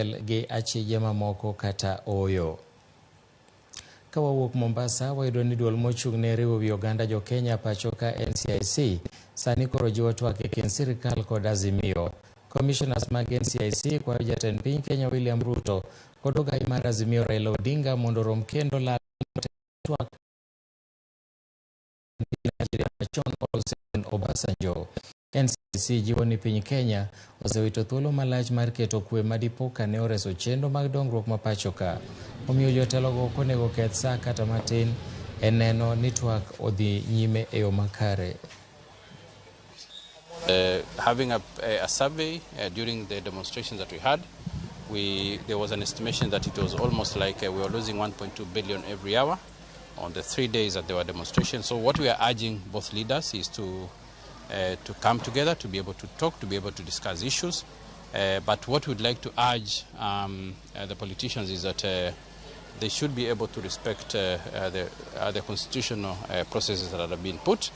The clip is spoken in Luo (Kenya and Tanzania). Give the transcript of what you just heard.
gi achije mamoko kata oyo. Kawawuok Mombasa, wayudo ni duol mochung' ne riwo wi oganda jo Kenya pacho ka NCIC sani koro jiwo twak e kind sirkal kod Azimio. Commissioners mag NCIC kwayo jatend piny Kenya William Ruto kod ogai mar Azimio Raila Odinga mondo rom kendo lal twak machon Olusegun Obasanjo. NCIC jiwo ni piny Kenya osewito thuolo malach mar keto kwe madipo ka ne oreso chenro mag dongruok ma pacho ka. Omiyo jotelogo ok onego keth saa kata matin e neno ni twak odhi nyime e yo makare. Having a survey during the demonstrations that we had, there was an estimation that it was almost like we were losing 1.2 billion every hour on the 3 days that there were demonstrations. So what we are urging both leaders is to come together, to be able to talk, to be able to discuss issues. But what we'd like to urge the politicians is that they should be able to respect the constitutional processes that have been put.